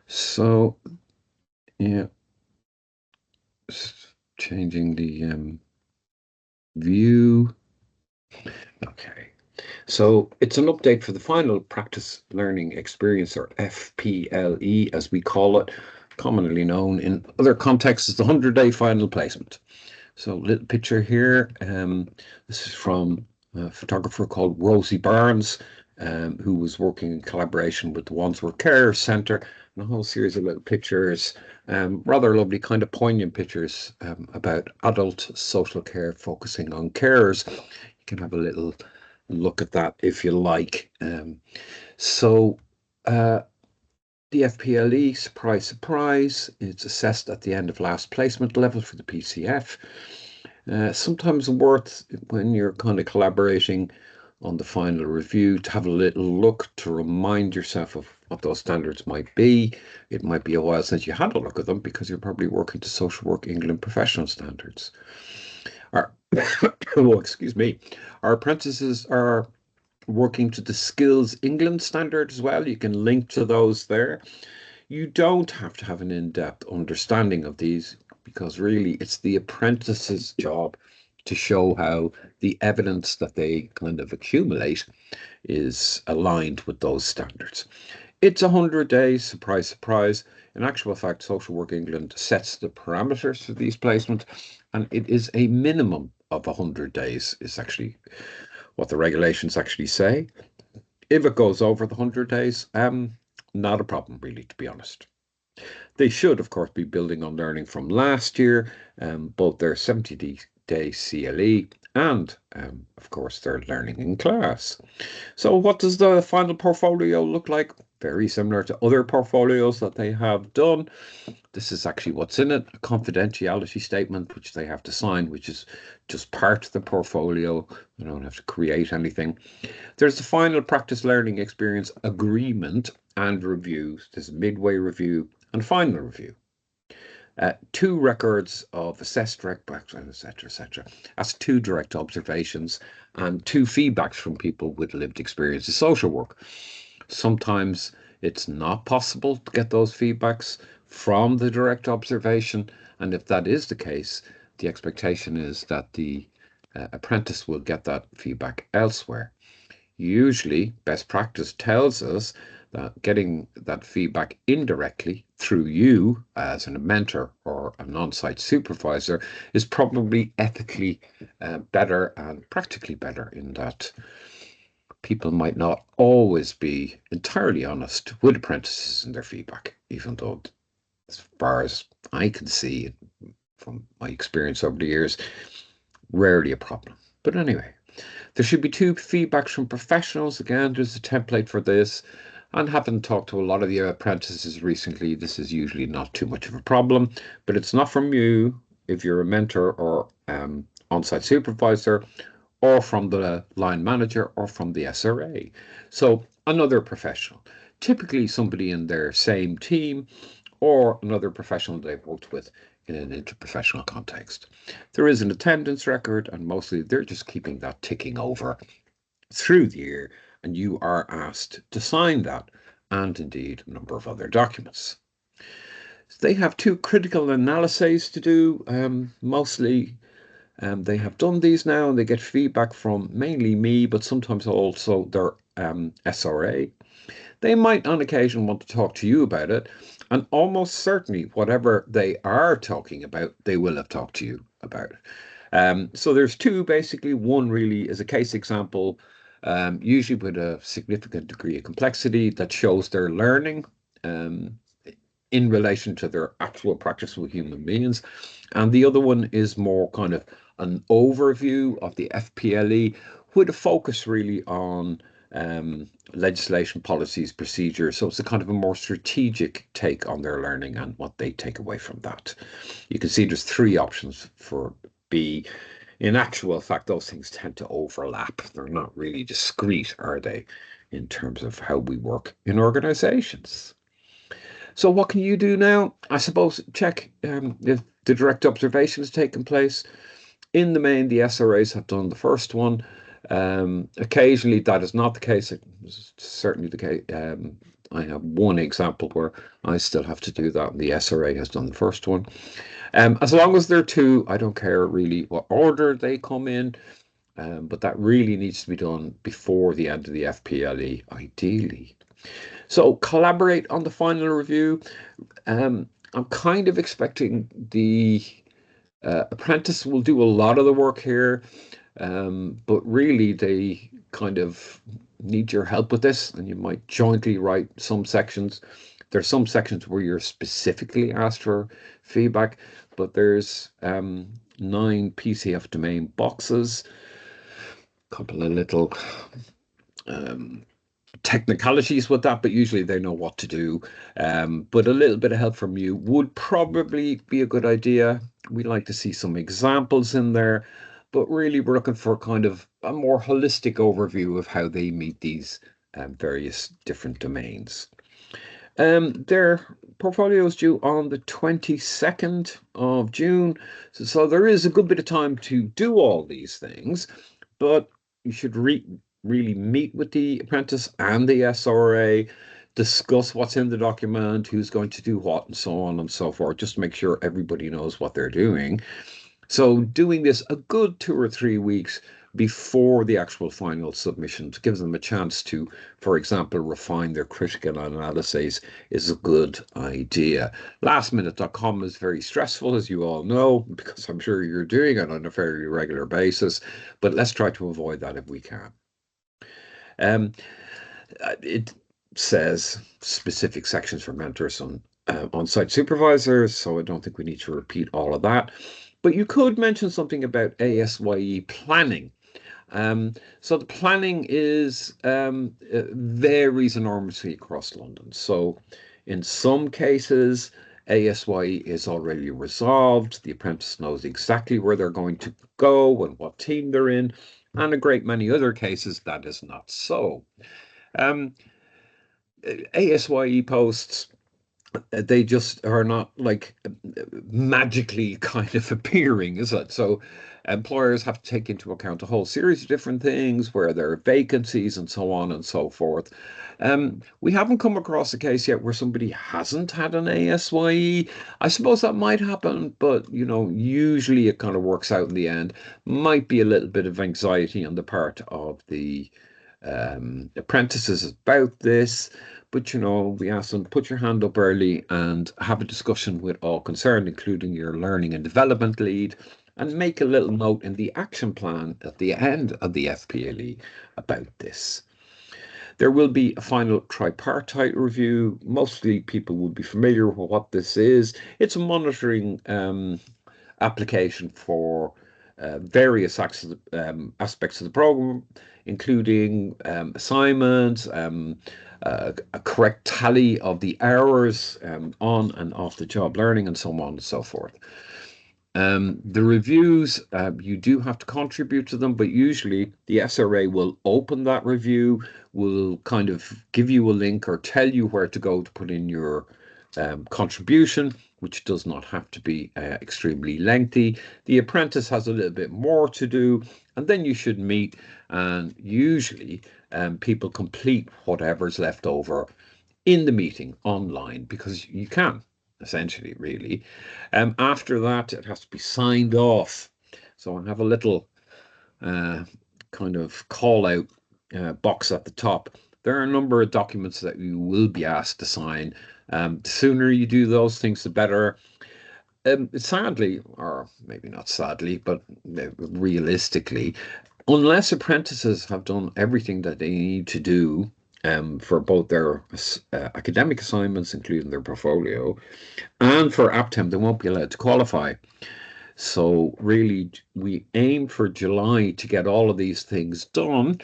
So, yeah, changing the view. Okay. So it's an update for the final practice learning experience, or FPLE as we call it, commonly known in other contexts as the 100-day final placement. So little picture here. This is from a photographer called Rosie Barnes, who was working in collaboration with the Wandsworth Care Centre, and a whole series of little pictures, rather lovely, kind of poignant pictures about adult social care, focusing on carers. You can have a little look at that if you like. So uh, the FPLE, surprise, surprise, it's assessed at the end of last placement level for the PCF. Sometimes worth when you're kind of collaborating on the final review to have a little look to remind yourself of what those standards might be. It might be a while since you had a look at them because you're probably working to Social Work England professional standards. Our, oh, excuse me. Our apprentices are working to the Skills England standard as well. You can link to those there. You don't have to have an in-depth understanding of these because really it's the apprentice's job to show how the evidence that they kind of accumulate is aligned with those standards. It's 100 days, surprise, surprise. In actual fact, Social Work England sets the parameters for these placements, and it is a minimum of 100 days, is actually what the regulations actually say. If it goes over the 100 days, not a problem, really, to be honest. They should, of course, be building on learning from last year, both their 70-day CLE and, of course, their learning in class. So what does the final portfolio look like? Very similar to other portfolios that they have done. This is actually what's in it, a confidentiality statement, which they have to sign, which is just part of the portfolio. They don't have to create anything. There's the final practice learning experience agreement and reviews. There's a midway review and final review. Two records of assessed direct practice, etc., etc. That's two direct observations and two feedbacks from people with lived experience of social work. Sometimes it's not possible to get those feedbacks from the direct observation, and if that is the case, the expectation is that the apprentice will get that feedback elsewhere. Usually, best practice tells us that getting that feedback indirectly through you as a mentor or an on-site supervisor is probably ethically better and practically better in that people might not always be entirely honest with apprentices in their feedback, even though, as far as I can see from my experience over the years, rarely a problem. But anyway, there should be two feedbacks from professionals. Again, there's a template for this. And having talked to a lot of the apprentices recently, this is usually not too much of a problem, but it's not from you if you're a mentor or on-site supervisor, or from the line manager, or from the SRA. So another professional, typically somebody in their same team, or another professional they've worked with in an interprofessional context. There is an attendance record, and mostly they're just keeping that ticking over through the year, and you are asked to sign that, and indeed a number of other documents. They have two critical analyses to do, mostly they have done these now, and they get feedback from mainly me, but sometimes also their SRA. They might on occasion want to talk to you about it, and almost certainly whatever they are talking about, they will have talked to you about it. So there's two basically. One really is a case example, usually with a significant degree of complexity that shows their learning um, in relation to their actual practice with human beings. And the other one is more kind of an overview of the FPLE with a focus really on legislation, policies, procedures. So it's a kind of a more strategic take on their learning and what they take away from that. You can see there's three options for B. In actual fact, those things tend to overlap. They're not really discrete, are they, in terms of how we work in organizations? So what can you do now? I suppose check if the direct observation has taken place. In the main, the SRAs have done the first one. Occasionally, that is not the case. It was certainly the case I have one example where I still have to do that, and the SRA has done the first one. As long as they're two, I don't care really what order they come in, but that really needs to be done before the end of the FPLE, ideally. So collaborate on the final review. I'm kind of expecting the apprentice will do a lot of the work here, but really they kind of need your help with this, and you might jointly write some sections. There's some sections where you're specifically asked for feedback, but there's 9 PCF domain boxes, a couple of little technicalities with that, but usually they know what to do. But a little bit of help from you would probably be a good idea. We like to see some examples in there, but really we're looking for kind of a more holistic overview of how they meet these various different domains. Their portfolio is due on the 22nd of June, so there is a good bit of time to do all these things, but you should really meet with the apprentice and the SRA, discuss what's in the document, who's going to do what, and so on and so forth, just to make sure everybody knows what they're doing. So doing this a good 2 or 3 weeks before the actual final submissions gives them a chance to, for example, refine their critical analyses is a good idea. Lastminute.com is very stressful, as you all know, because I'm sure you're doing it on a very regular basis, but let's try to avoid that if we can. It says specific sections for mentors on on-site supervisors, so I don't think we need to repeat all of that. But you could mention something about ASYE planning. So the planning is varies enormously across London. So in some cases, ASYE is already resolved. The apprentice knows exactly where they're going to go and what team they're in. And a great many other cases, that is not so. ASYE posts, they just are not like magically kind of appearing, is it? So employers have to take into account a whole series of different things, where there are vacancies and so on and so forth. We haven't come across a case yet where somebody hasn't had an ASYE. I suppose that might happen, but you know, usually it kind of works out in the end. Might be a little bit of anxiety on the part of the apprentices about this, but you know, we ask them, put your hand up early and have a discussion with all concerned, including your learning and development lead, and make a little note in the action plan at the end of the FPLE about this. There will be a final tripartite review. Mostly people will be familiar with what this is. It's a monitoring application for various aspects of the program, including assignments, a correct tally of the hours on and off the job learning, and so on and so forth. The reviews, you do have to contribute to them, but usually the SRA will open that review, will kind of give you a link or tell you where to go to put in your contribution, which does not have to be extremely lengthy. The apprentice has a little bit more to do, and then you should meet, and usually people complete whatever's left over in the meeting online, because you can, essentially, really. After that, it has to be signed off. So I have a little kind of call out box at the top. There are a number of documents that you will be asked to sign. The sooner you do those things, the better. Sadly, or maybe not sadly, but realistically, unless apprentices have done everything that they need to do for both their academic assignments, including their portfolio, and for APTEM, they won't be allowed to qualify. So really, we aim for July to get all of these things done,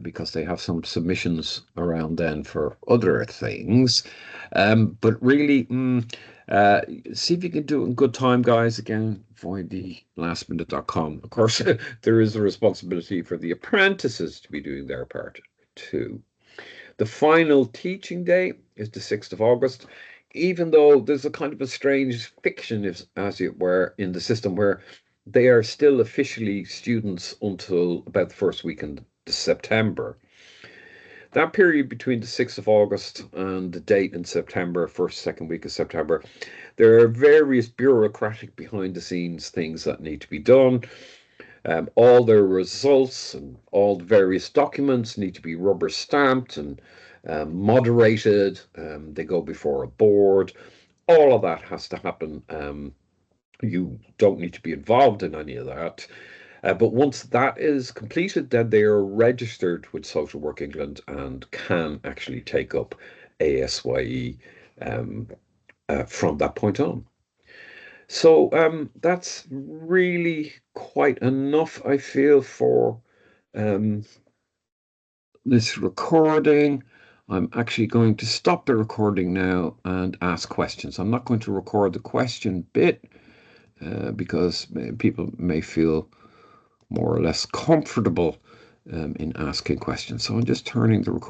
because they have some submissions around then for other things. But really, see if you can do it in good time, guys. Again, avoid the lastminute.com. Of course, there is a responsibility for the apprentices to be doing their part too. The final teaching day is the 6th of August, even though there's a kind of a strange fiction, as it were, in the system where they are still officially students until about the first week in September. that period between the 6th of August and the date in September, first, second week of September, there are various bureaucratic behind the scenes things that need to be done. All their results and all the various documents need to be rubber stamped and moderated. They go before a board. All of that has to happen. You don't need to be involved in any of that. But once that is completed, then they are registered with Social Work England and can actually take up ASYE from that point on. So that's really quite enough, I feel, for um, this recording. I'm actually going to stop the recording now and ask questions. I'm not going to record the question bit because people may feel more or less comfortable in asking questions. So I'm just turning the recording.